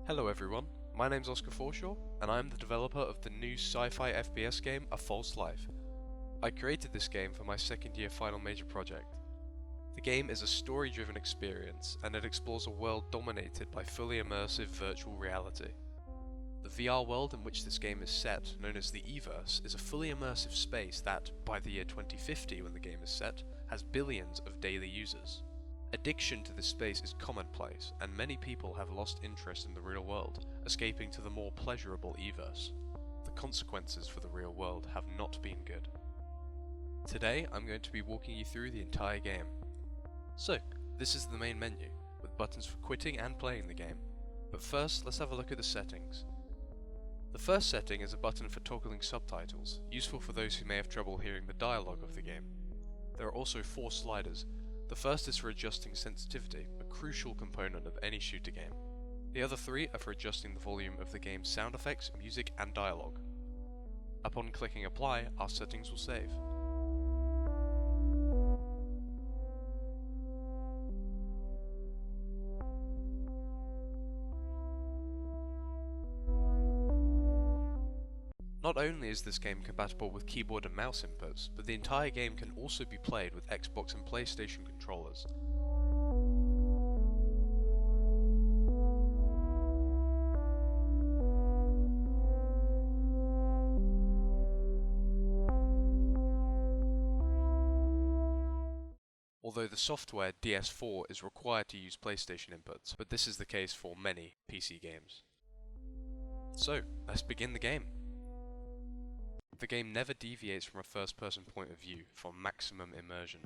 Hello everyone, my name's Oscar Forshaw, and I'm the developer of the new sci-fi FPS game A False Life. I created this game for my second year final major project. The game is a story-driven experience, and it explores a world dominated by fully immersive virtual reality. The VR world in which this game is set, known as the eVerse, is a fully immersive space that, by the year 2050 when the game is set, has billions of daily users. Addiction to this space is commonplace, and many people have lost interest in the real world, escaping to the more pleasurable eVerse. The consequences for the real world have not been good. Today, I'm going to be walking you through the entire game. So, this is the main menu, with buttons for quitting and playing the game. But first, let's have a look at the settings. The first setting is a button for toggling subtitles, useful for those who may have trouble hearing the dialogue of the game. There are also 4 sliders. The first is for adjusting sensitivity, a crucial component of any shooter game. The other 3 are for adjusting the volume of the game's sound effects, music, and dialogue. Upon clicking apply, our settings will save. Not only is this game compatible with keyboard and mouse inputs, but the entire game can also be played with Xbox and PlayStation controllers. Although the software DS4 is required to use PlayStation inputs, but this is the case for many PC games. So, let's begin the game. The game never deviates from a first-person point of view for maximum immersion.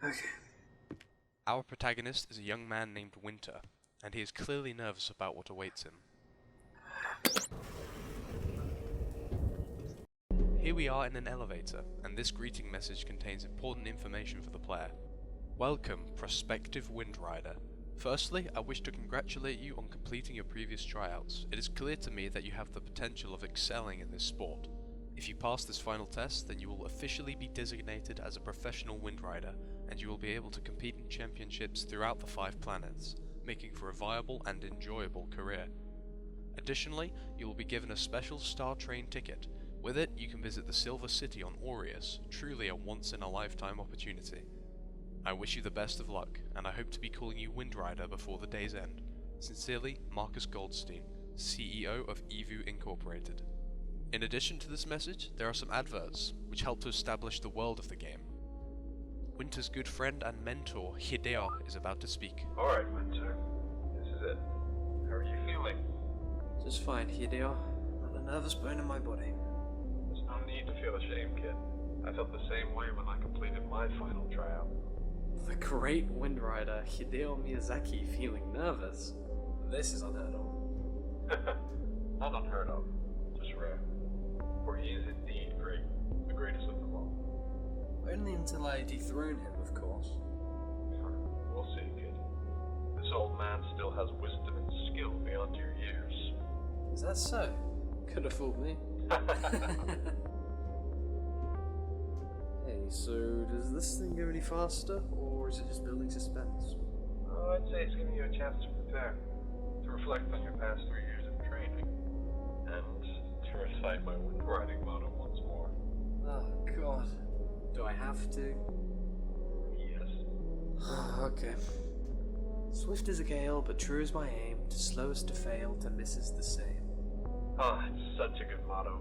Okay. Our protagonist is a young man named Winter, and he is clearly nervous about what awaits him. Here we are in an elevator, and this greeting message contains important information for the player. Welcome, prospective Windrider. Firstly, I wish to congratulate you on completing your previous tryouts. It is clear to me that you have the potential of excelling in this sport. If you pass this final test, then you will officially be designated as a professional Windrider, and you will be able to compete in championships throughout the 5 planets, making for a viable and enjoyable career. Additionally, you will be given a special Star Train ticket. With it, you can visit the Silver City on Aureus, truly a once-in-a-lifetime opportunity. I wish you the best of luck, and I hope to be calling you Windrider before the day's end. Sincerely, Marcus Goldstein, CEO of eVu Incorporated. In addition to this message, there are some adverts, which help to establish the world of the game. Winter's good friend and mentor, Hideo, is about to speak. Alright, Winter. This is it. How are you feeling? Just fine, Hideo. Not a nervous bone in my body. There's no need to feel ashamed, kid. I felt the same way when I completed my final tryout. The great Windrider, Hideo Miyazaki, feeling nervous. This is unheard of. Not unheard of, just rare. For he is indeed great, the greatest of them all. Only until I dethrone him, of course. We'll see, kid. This old man still has wisdom and skill beyond your years. Is that so? Could have fooled me. Hey, so does this thing go any faster, or is it just building suspense? Oh, I'd say it's giving you a chance to prepare, to reflect on your past 3 years of training, and to recite my Windriding motto once more. Oh, God. Do I have to? Yes. Okay. Swift as a gale, but true is my aim, to slow as to fail, to miss is the same. Ah, it's such a good motto.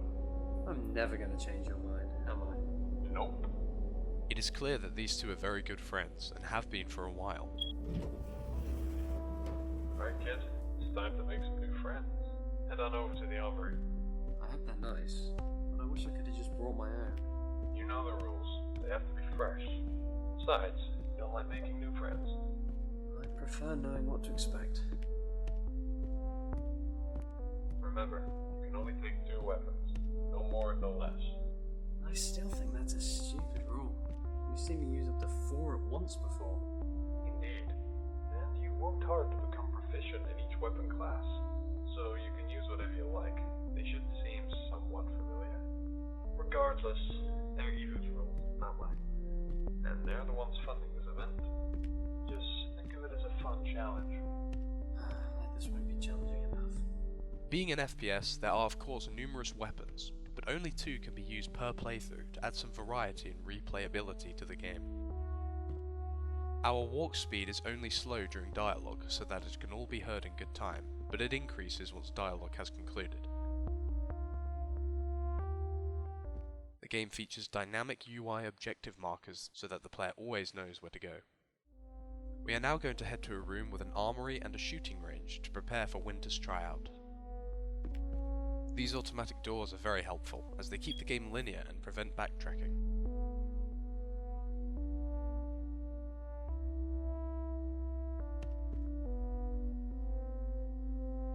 I'm never gonna change your mind, am I? Nope. It is clear that these two are very good friends, and have been for a while. Alright, kid. It's time to make some new friends. Head on over to the armory. I hope they're nice, but I wish I could have just brought my own. You know the rules. They have to be fresh. Besides, you don't like making new friends. I prefer knowing what to expect. Remember, you can only take 2 weapons. No more, no less. I still think that's a stupid rule. You've seen me use up to 4 at once before. Indeed. And you worked hard to become proficient in each weapon class, so you can use whatever you like. They should seem somewhat familiar. Regardless, they're eVu's rules, not mine. And they're the ones funding this event. fun challenge. Like this won't be challenging enough. Being an FPS, there are of course numerous weapons, but only 2 can be used per playthrough to add some variety and replayability to the game. Our walk speed is only slow during dialogue so that it can all be heard in good time, but it increases once dialogue has concluded. The game features dynamic UI objective markers so that the player always knows where to go. We are now going to head to a room with an armory and a shooting range to prepare for Winter's tryout. These automatic doors are very helpful as they keep the game linear and prevent backtracking.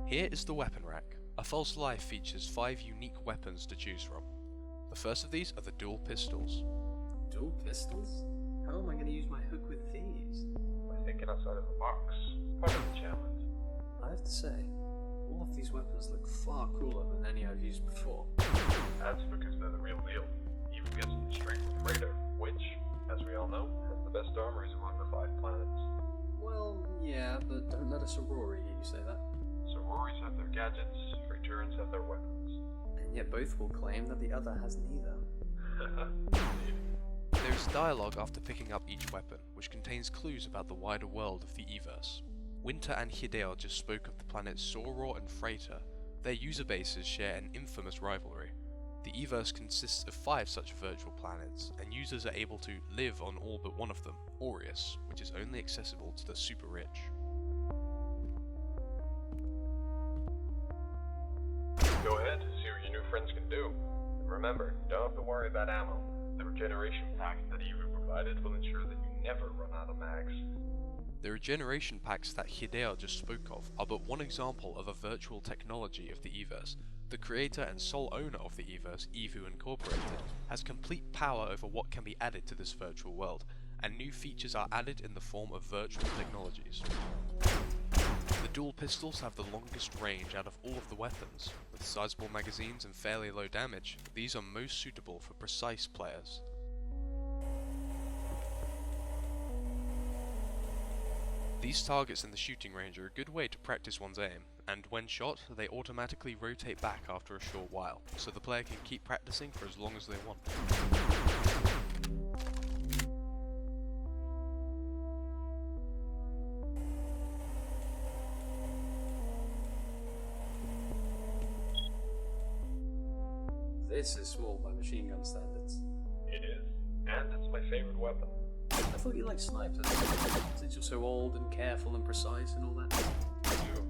Here is the weapon rack. A False Life features 5 unique weapons to choose from. The first of these are the dual pistols. Dual pistols? How am I going to use my hook with these? By thinking outside of the box, part of the challenge. I have to say, all of these weapons look far cooler than any I've used before. That's because they're the real deal. Even gets the strength of Raider, which, as we all know, has the best armories among the 5 planets. Well, yeah, but don't let a sorority hear you say that. Sororities have their gadgets, Returns have their weapons. And yet both will claim that the other has neither. There is dialogue after picking up each weapon, which contains clues about the wider world of the eVerse. Winter and Hideo just spoke of the planets Soror and Freighter. Their user bases share an infamous rivalry. The eVerse consists of 5 such virtual planets, and users are able to live on all but one of them, Aureus, which is only accessible to the super rich. Go ahead, see what your new friends can do. And remember, you don't have to worry about ammo. The regeneration pack that eVerse provided will ensure that you never run out of mags. The regeneration packs that Hideo just spoke of are but one example of a virtual technology of the eVerse. The creator and sole owner of the eVerse, eVoo Incorporated, has complete power over what can be added to this virtual world, and new features are added in the form of virtual technologies. The dual pistols have the longest range out of all of the weapons. With sizable magazines and fairly low damage, these are most suitable for precise players. These targets in the shooting range are a good way to practice one's aim, and when shot, they automatically rotate back after a short while, so the player can keep practicing for as long as they want. This is small by machine gun standards. It is, and it's my favorite weapon. I thought you liked snipers, since you're so old and careful and precise and all that. I do,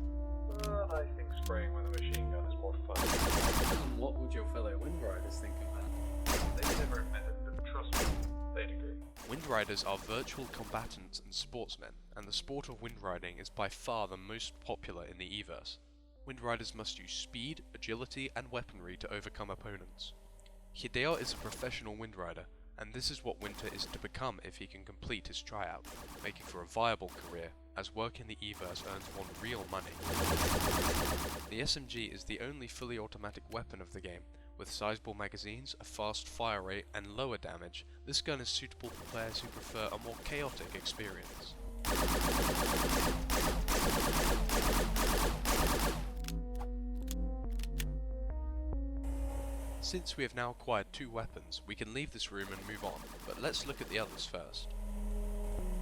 but I think spraying with a machine gun is more fun. And what would your fellow Windriders think of that? They never admit it, but trust me, they'd agree. Windriders are virtual combatants and sportsmen, and the sport of windriding is by far the most popular in the eVerse. Windriders must use speed, agility, and weaponry to overcome opponents. Hideo is a professional windrider, and this is what Winter is to become if he can complete his tryout, making for a viable career, as work in the eVerse earns one real money. The SMG is the only fully automatic weapon of the game. With sizable magazines, a fast fire rate, and lower damage, this gun is suitable for players who prefer a more chaotic experience. Since we have now acquired 2 weapons, we can leave this room and move on, but let's look at the others first.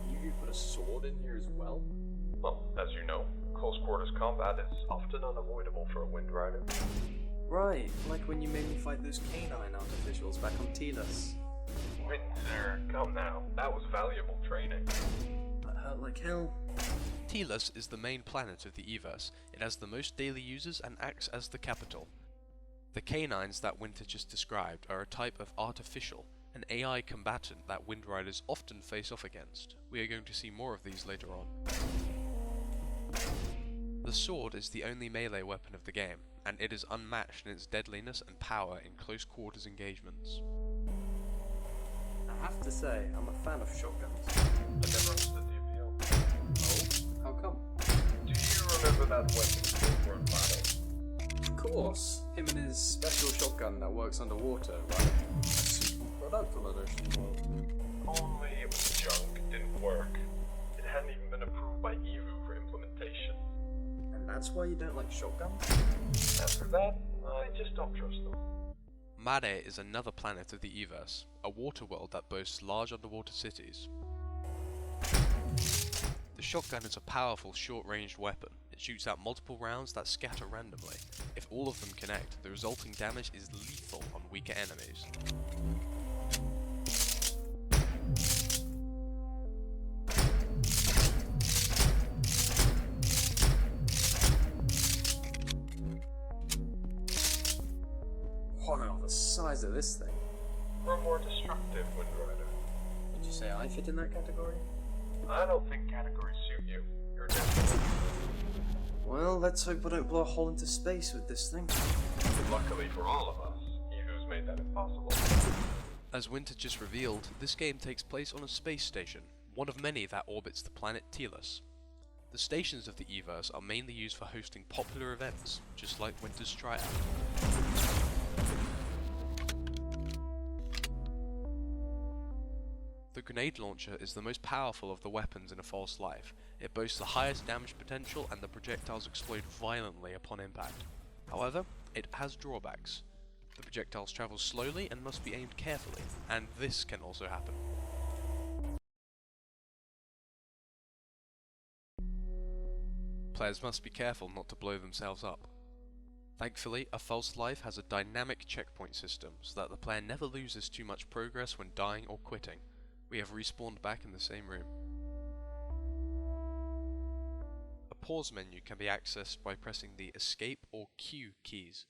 You put a sword in here as well? Well, as you know, close quarters combat is often unavoidable for a Windrider. Right, like when you made me fight those canine artificials back on Telos. Winter, come now, that was valuable training. That hurt like hell. Telos is the main planet of the eVerse. It has the most daily users and acts as the capital. The canines that Winter just described are a type of artificial, an AI combatant that Windriders often face off against. We are going to see more of these later on. The sword is the only melee weapon of the game, and it is unmatched in its deadliness and power in close quarters engagements. I have to say, I'm a fan of shotguns. I never understood the appeal. Oh? How come? Do you remember that weapon we were in battle? Of course. Him and his special shotgun that works underwater, right? Relatable edition, well. Only it was junk, it didn't work. It hadn't even been approved by eVerse That's why you don't like shotguns? After that, I just don't trust them. Mare is another planet of the eVerse, a water world that boasts large underwater cities. The shotgun is a powerful short-ranged weapon. It shoots out multiple rounds that scatter randomly. If all of them connect, the resulting damage is lethal on weaker enemies. Wow, the size of this thing. We're more destructive, Windrider. Would you say I fit in that category? I don't think categories suit you. You're different. Well, let's hope I don't blow a hole into space with this thing. Luckily for all of us, eVerse made that impossible. As Winter just revealed, this game takes place on a space station, one of many that orbits the planet Telos. The stations of the eVerse are mainly used for hosting popular events, just like Winter's tryout. The grenade launcher is the most powerful of the weapons in A False Life. It boasts the highest damage potential and the projectiles explode violently upon impact. However, it has drawbacks. The projectiles travel slowly and must be aimed carefully, and this can also happen. Players must be careful not to blow themselves up. Thankfully, A False Life has a dynamic checkpoint system so that the player never loses too much progress when dying or quitting. We have respawned back in the same room. A pause menu can be accessed by pressing the Escape or Q keys.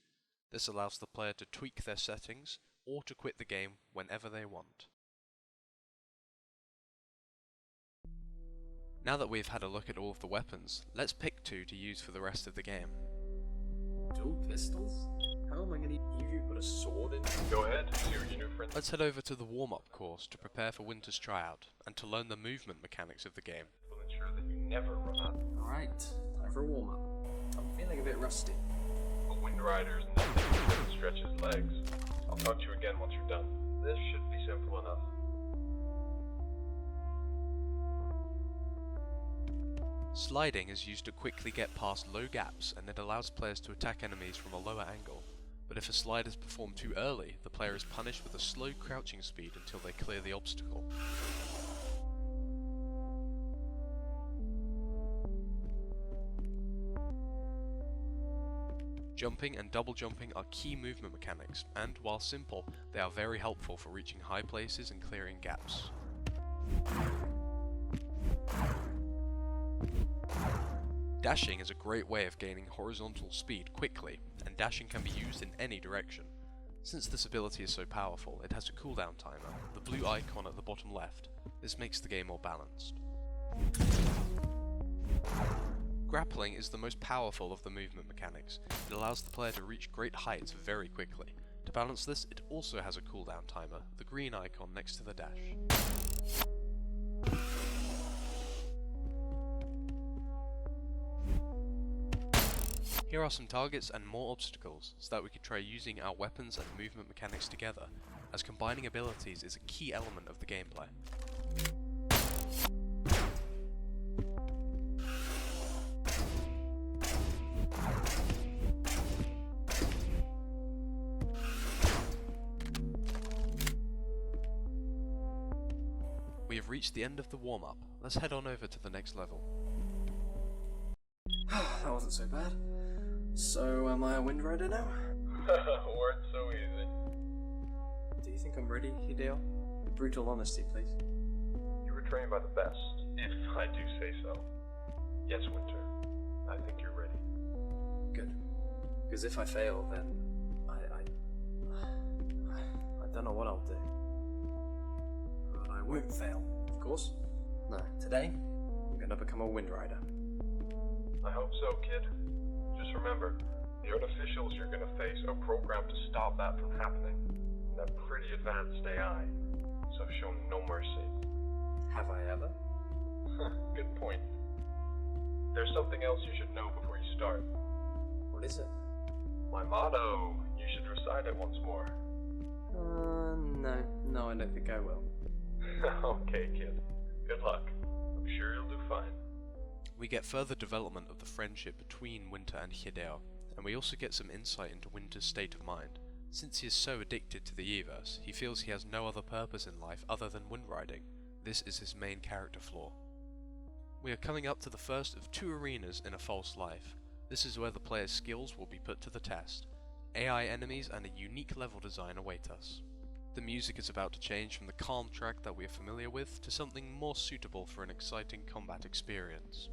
This allows the player to tweak their settings or to quit the game whenever they want. Now that we've had a look at all of the weapons, let's pick two to use for the rest of the game. Dual pistols? How am I going to even put a sword in? Go ahead, see what your new friend. Let's head over to the warm-up course to prepare for Winter's tryout, and to learn the movement mechanics of the game. Will ensure that you never run out. Alright, time for a warm-up. I'm feeling a bit rusty. A Windrider's nothing that stretch his legs. I'll talk to you again once you're done. This should be simple enough. Sliding is used to quickly get past low gaps, and it allows players to attack enemies from a lower angle. But if a slide is performed too early, the player is punished with a slow crouching speed until they clear the obstacle. Jumping and double jumping are key movement mechanics, and while simple, they are very helpful for reaching high places and clearing gaps. Dashing is a great way of gaining horizontal speed quickly, and dashing can be used in any direction. Since this ability is so powerful, it has a cooldown timer, the blue icon at the bottom left. This makes the game more balanced. Grappling is the most powerful of the movement mechanics. It allows the player to reach great heights very quickly. To balance this, it also has a cooldown timer, the green icon next to the dash. Here are some targets and more obstacles, so that we can try using our weapons and movement mechanics together, as combining abilities is a key element of the gameplay. We have reached the end of the warm-up. Let's head on over to the next level. That wasn't so bad. So, am I a Windrider now? Weren't so easy. Do you think I'm ready, Hideo? Brutal honesty, please. You were trained by the best, if I do say so. Yes, Winter. I think you're ready. Good. Because if I fail, then I don't know what I'll do. But I won't fail, of course. No, today, I'm gonna become a Windrider. I hope so, kid. Just remember, the artificials you're gonna face are programmed to stop that from happening. They're pretty advanced AI, so show no mercy. Have I ever? Good point. There's something else you should know before you start. What is it? My motto. You should recite it once more. No, I don't think I will. Okay, kid. Good luck. I'm sure you'll do fine. We get further development of the friendship between Winter and Hideo, and we also get some insight into Winter's state of mind. Since he is so addicted to the eVerse, he feels he has no other purpose in life other than windriding. This is his main character flaw. We are coming up to the first of 2 arenas in A False Life. This is where the player's skills will be put to the test. AI enemies and a unique level design await us. The music is about to change from the calm track that we are familiar with to something more suitable for an exciting combat experience.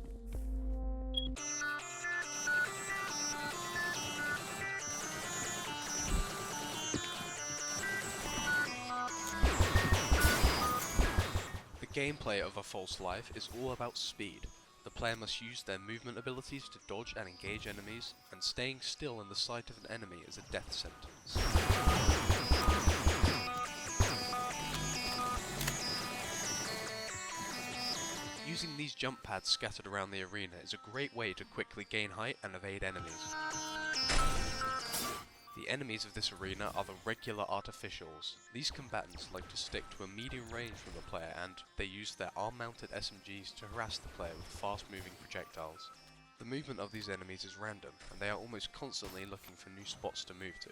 The gameplay of A False Life is all about speed. The player must use their movement abilities to dodge and engage enemies, and staying still in the sight of an enemy is a death sentence. Using these jump pads scattered around the arena is a great way to quickly gain height and evade enemies. The enemies of this arena are the regular artificials. These combatants like to stick to a medium range from the player, and they use their arm-mounted SMGs to harass the player with fast-moving projectiles. The movement of these enemies is random, and they are almost constantly looking for new spots to move to.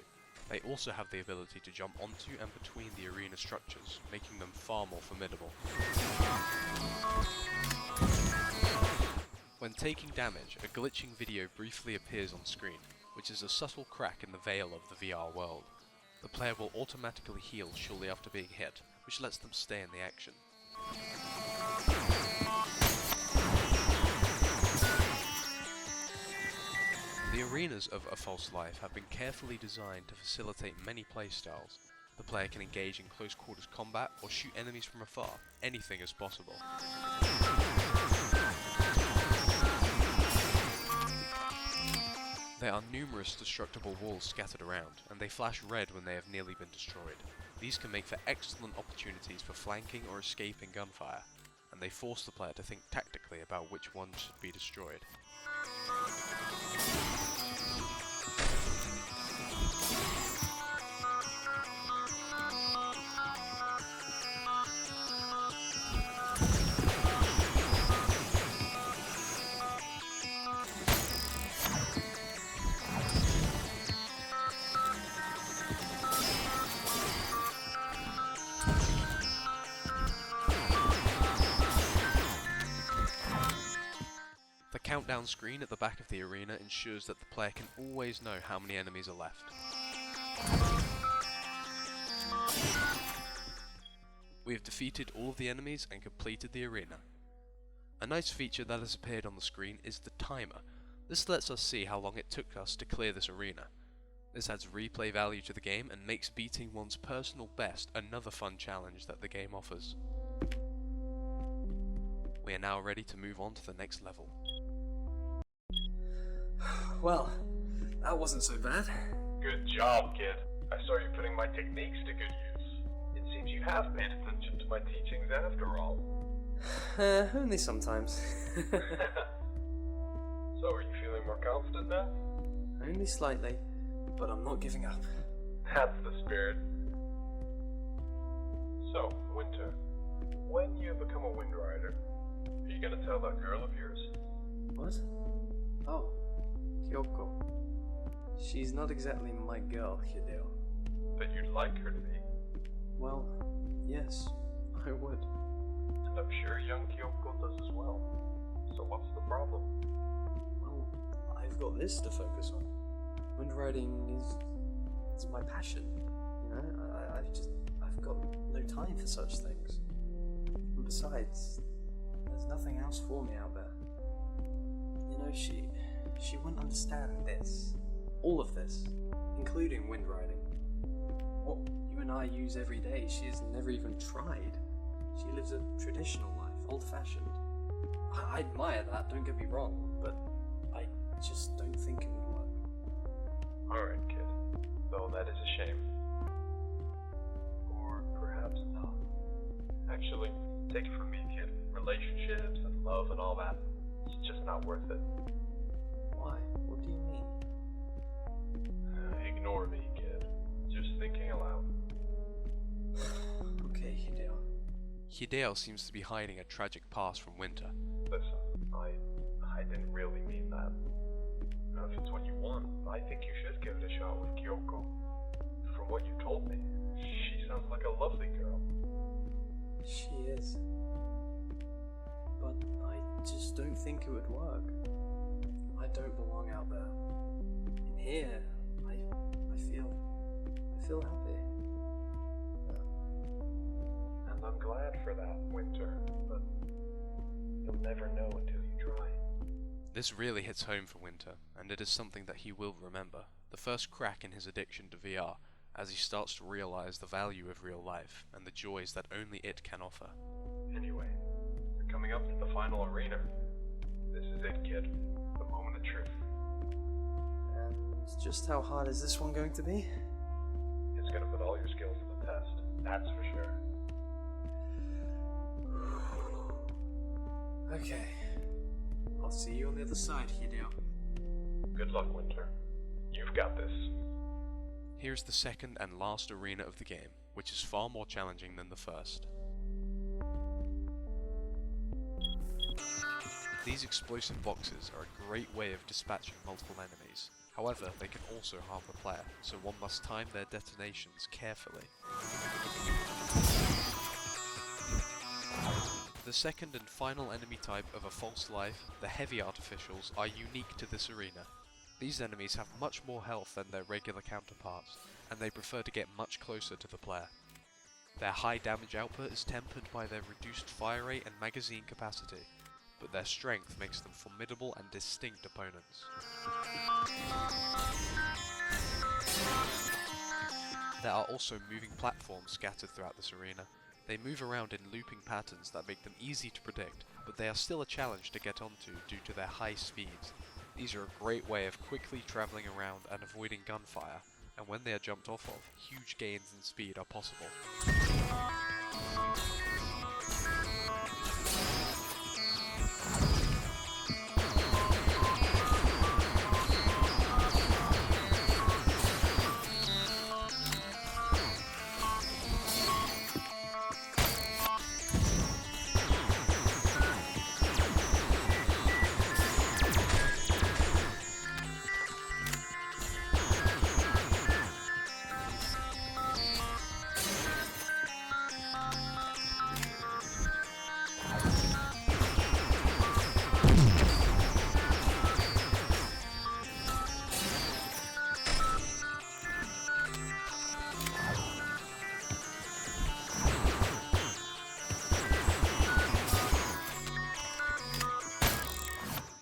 They also have the ability to jump onto and between the arena structures, making them far more formidable. When taking damage, a glitching video briefly appears on screen, which is a subtle crack in the veil of the VR world. The player will automatically heal shortly after being hit, which lets them stay in the action. The arenas of A False Life have been carefully designed to facilitate many playstyles. The player can engage in close quarters combat or shoot enemies from afar. Anything is possible. There are numerous destructible walls scattered around, and they flash red when they have nearly been destroyed. These can make for excellent opportunities for flanking or escaping gunfire, and they force the player to think tactically about which ones should be destroyed. The countdown screen at the back of the arena ensures that the player can always know how many enemies are left. We have defeated all of the enemies and completed the arena. A nice feature that has appeared on the screen is the timer. This lets us see how long it took us to clear this arena. This adds replay value to the game and makes beating one's personal best another fun challenge that the game offers. We are now ready to move on to the next level. Well, that wasn't so bad. Good job, kid. I saw you putting my techniques to good use. It seems you have paid attention to my teachings after all. Only sometimes. So are you feeling more confident now? Only slightly, but I'm not giving up. That's the spirit. So, Winter, when you become a Windrider, are you gonna tell that girl of yours? What? Oh, Kyoko. She's not exactly my girl, Hideo. But you'd like her to be. Well, yes, I would. And I'm sure young Kyoko does as well. So what's the problem? Well, I've got this to focus on. Windriding is my passion. You know, I've got no time for such things. And besides, there's nothing else for me out there. You know, she wouldn't understand this. All of this, including windriding. What you and I use every day, she has never even tried. She lives a traditional life, old-fashioned. I admire that, don't get me wrong, but I just don't think it would work. Alright, kid. Though that is a shame. Or perhaps not. Actually, take it from me, kid. Relationships and love and all that, it's just not worth it. Why? What do you mean? Ignore me, kid. Just thinking aloud. Okay, Hideo. Hideo seems to be hiding a tragic past from Winter. Listen, I I didn't really mean that. Now, if it's what you want, I think you should give it a shot with Kyoko. From what you told me, she sounds like a lovely girl. She is. But I just don't think it would work. I don't belong out there. In here, I feel happy. And I'm glad for that, Winter, but you'll never know until you try. This really hits home for Winter, and it is something that he will remember, the first crack in his addiction to VR, as he starts to realize the value of real life and the joys that only it can offer. Anyway, we're coming up to the final arena. This is it, kid. The moment of truth. And just how hard is this one going to be? It's gonna put all your skills to the test, that's for sure. Okay. I'll see you on the other side, Hideo. Good luck, Winter. You've got this. Here's the second and last arena of the game, which is far more challenging than the first. These explosive boxes are a great way of dispatching multiple enemies. However, they can also harm the player, so one must time their detonations carefully. The second and final enemy type of a false life, the heavy artificials, are unique to this arena. These enemies have much more health than their regular counterparts, and they prefer to get much closer to the player. Their high damage output is tempered by their reduced fire rate and magazine capacity, but their strength makes them formidable and distinct opponents. There are also moving platforms scattered throughout this arena. They move around in looping patterns that make them easy to predict, but they are still a challenge to get onto due to their high speeds. These are a great way of quickly travelling around and avoiding gunfire, and when they are jumped off of, huge gains in speed are possible.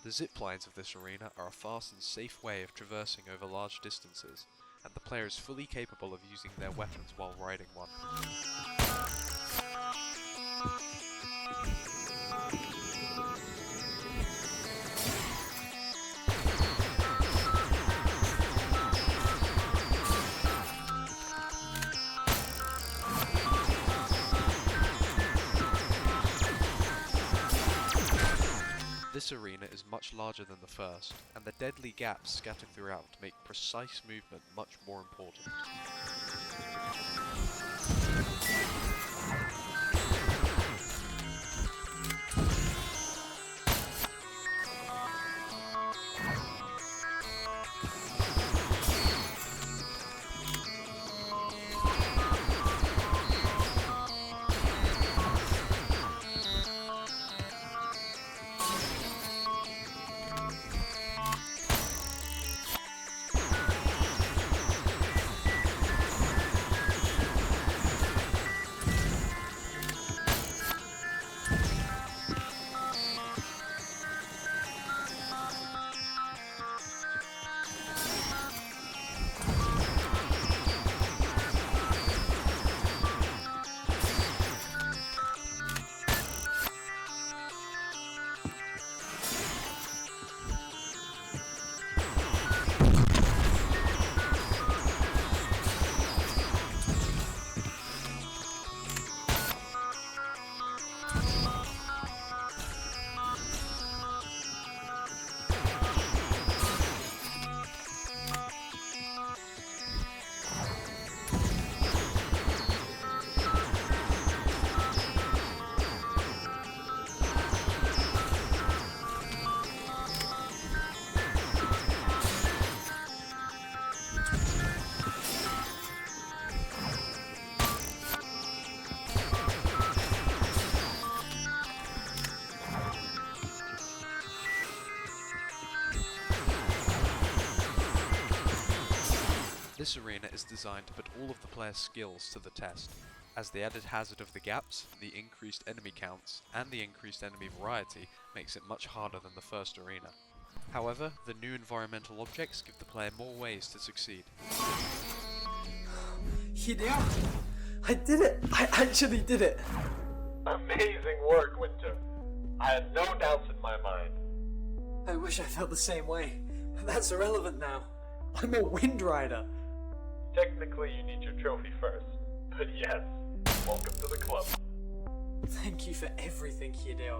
The zip lines of this arena are a fast and safe way of traversing over large distances, and the player is fully capable of using their weapons while riding one. This arena is much larger than the first, and the deadly gaps scattered throughout make precise movement much more important. This arena is designed to put all of the player's skills to the test, as the added hazard of the gaps, the increased enemy counts, and the increased enemy variety makes it much harder than the first arena. However, the new environmental objects give the player more ways to succeed. Hideo! I did it! I actually did it! Amazing work, Winter. I had no doubts in my mind. I wish I felt the same way, but that's irrelevant now. I'm a Windrider. Technically, you need your trophy first, but yes, welcome to the club. Thank you for everything, Hideo.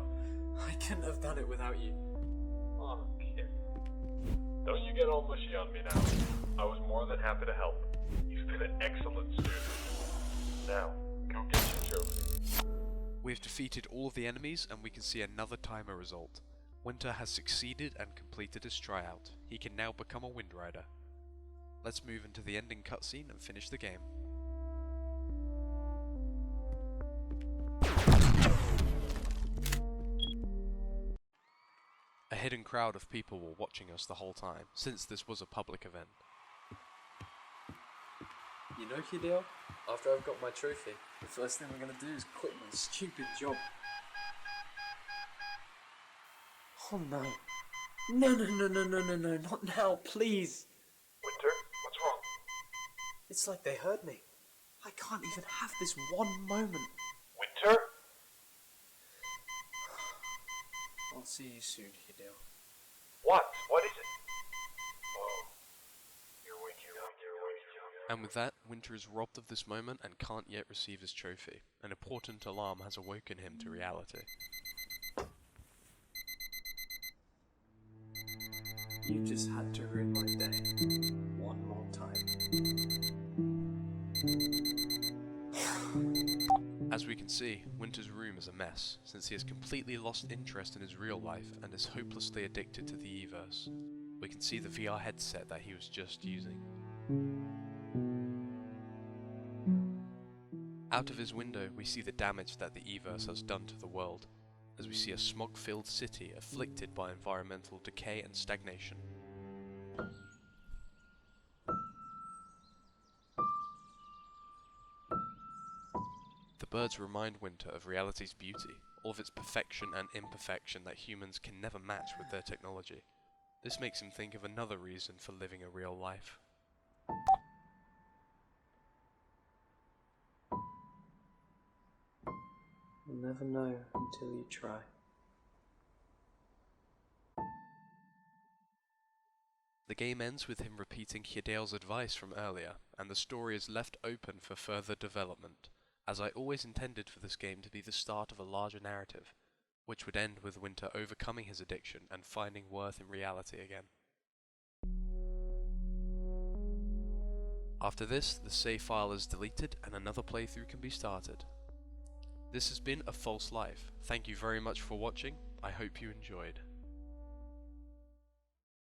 I couldn't have done it without you. Oh, kid. Don't you get all mushy on me now. I was more than happy to help. You've been an excellent student. Now, go get your trophy. We've defeated all of the enemies and we can see another timer result. Winter has succeeded and completed his tryout. He can now become a Windrider. Let's move into the ending cutscene and finish the game. A hidden crowd of people were watching us the whole time, since this was a public event. You know, Hideo, after I've got my trophy, the first thing I'm gonna do is quit my stupid job. Oh no. No, not now, please. Winter, what's wrong? It's like they heard me. I can't even have this one moment. Winter? I'll see you soon, Hideo. What? What is it? Oh. You're waking up. And with that, Winter is robbed of this moment and can't yet receive his trophy. An important alarm has awoken him to reality. You just had to ruin my day. One more time. As we can see, Winter's room is a mess, since he has completely lost interest in his real life and is hopelessly addicted to the eVerse. We can see the VR headset that he was just using. Out of his window, we see the damage that the eVerse has done to the world, as we see a smog-filled city afflicted by environmental decay and stagnation. The birds remind Winter of reality's beauty, all of its perfection and imperfection that humans can never match with their technology. This makes him think of another reason for living a real life. You'll never know until you try. The game ends with him repeating Hideo's advice from earlier, and the story is left open for further development, as I always intended for this game to be the start of a larger narrative, which would end with Winter overcoming his addiction and finding worth in reality again. After this, the save file is deleted and another playthrough can be started. This has been A False Life. Thank you very much for watching. I hope you enjoyed.